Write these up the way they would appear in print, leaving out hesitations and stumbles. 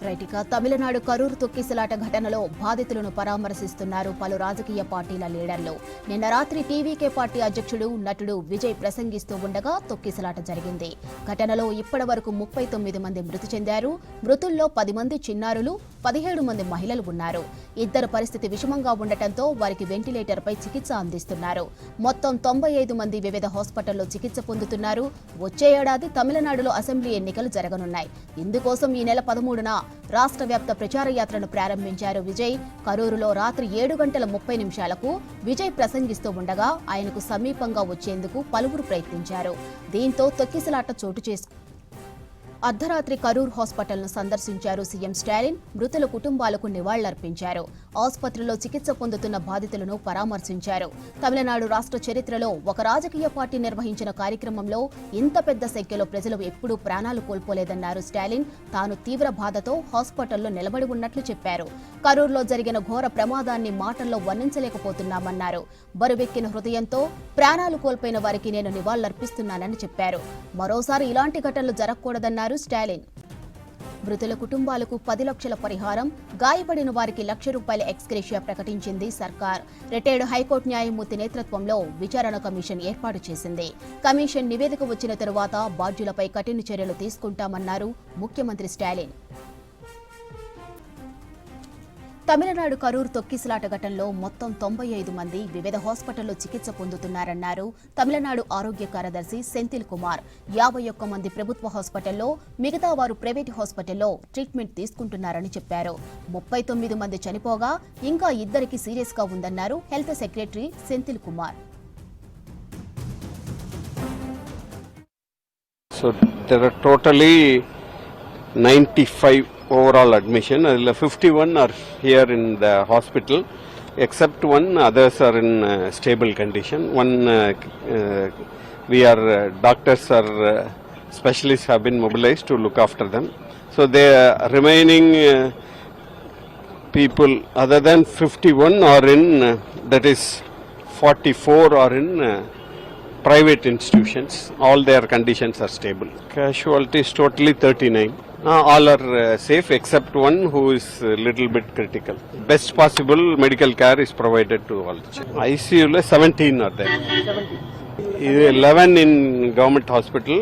Right ఇక తమిళనాడు కరూరు తొక్కిసలాట ఘటనలో బాధితులను పరామర్శిస్తున్నారు పలు రాజకీయ పార్టీల లీడర్లు. నిన్న రాత్రి టీవీకే పార్టీ అధ్యక్షుడు నటుడు విజయ్ ప్రసంగిస్తూ ఉండగా తొక్కిసలాట జరిగింది. ఘటనలో ఇప్పటి వరకు 39 మంది మృతి చెందారు. మృతుల్లో 10 మంది చిన్నారులు, 17 మంది మహిళలు ఉన్నారు. ఇద్దరు పరిస్థితి విషమంగా ఉండటంతో వారికి వెంటిలేటర్పై చికిత్స అందిస్తున్నారు. మొత్తం 95 మంది వివిధ హాస్పిటల్లో చికిత్స పొందుతున్నారు. వచ్చే ఏడాది తమిళనాడులో అసెంబ్లీ ఎన్నికలు జరగనున్నాయి. ఇందుకోసం ఈ నెల 13న రాష్ట్ర వ్యాప్త ప్రచార యాత్రను ప్రారంభించారు విజయ్. కరూరులో రాత్రి 7:30 విజయ్ ప్రసంగిస్తూ ఉండగా ఆయనకు సమీపంగా వచ్చేందుకు పలువురు ప్రయత్నించారు. దీంతో తొక్కిసలాట చోటు చేసుకుంది. అర్ధరాత్రి కరూర్ హాస్పిటల్ను సందర్శించారు సీఎం స్టాలిన్. మృతుల కుటుంబాలకు నివాళులర్పించారు. ఆసుపత్రిలో చికిత్స పొందుతున్న బాధితులను పరామర్శించారు. తమిళనాడు రాష్ట్ర చరిత్రలో ఒక రాజకీయ పార్టీ నిర్వహించిన కార్యక్రమంలో ఇంత పెద్ద సంఖ్యలో ప్రజలు ఎప్పుడూ ప్రాణాలు కోల్పోలేదన్నారు స్టాలిన్. తాను తీవ్ర బాధతో హాస్పిటల్లో నిలబడి ఉన్నట్లు చెప్పారు. కరూర్లో జరిగిన ఘోర ప్రమాదాన్ని మాటల్లో వర్ణించలేకపోతున్నామన్నారు. బరువెక్కిన హృదయంతో ప్రాణాలు కోల్పోయిన వారికి నేను నివాళులర్పిస్తున్నానని చెప్పారు. మరోసారి ఇలాంటి ఘటనలు జరగకూడదన్నారు స్టాలిన్. మృతుల కుటుంబాలకు 10 లక్షల పరిహారం, గాయపడిన వారికి ₹1,00,000 ఎక్స్గ్రేషియా ప్రకటించింది సర్కార్. రిటైర్డ్ హైకోర్టు న్యాయమూర్తి నేతృత్వంలో విచారణ కమిషన్ ఏర్పాటు చేసింది. కమిషన్ నివేదిక వచ్చిన తరువాత బాధ్యులపై కఠిన చర్యలు తీసుకుంటామన్నారు ముఖ్యమంత్రి స్టాలిన్. తమిళనాడు కరూరు తొక్కిసలాట ఘటనలో మొత్తం 95 మంది వివిధ హాస్పిటల్లో చికిత్స పొందుతున్నారన్నారు తమిళనాడు ఆరోగ్య కార్యదర్శి సెంథిల్ కుమార్. 51 మంది ప్రభుత్వ హాస్పిటల్లో, మిగతా వారు ప్రైవేటు హాస్పిటల్లో ట్రీట్మెంట్ తీసుకుంటున్నారని చెప్పారు. 39 మంది చనిపోగా ఇంకా 2 సీరియస్ గా ఉందన్నారు health secretary Senthil Kumar. So there are totally 95 overall admission. 51 are here in the hospital, except one. Others are in stable condition. One we are doctors or specialists have been mobilized to look after them. So the remaining people other than 51 are in that is 44 are in private institutions. All their conditions are stable. Casualties totally 39. All are safe except one who is a little bit critical. Best possible medical care is provided to all the children. ICU 17 are there. 11 in government hospital,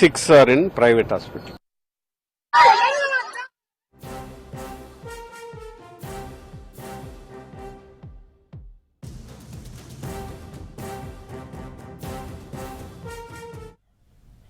6 are in private hospital.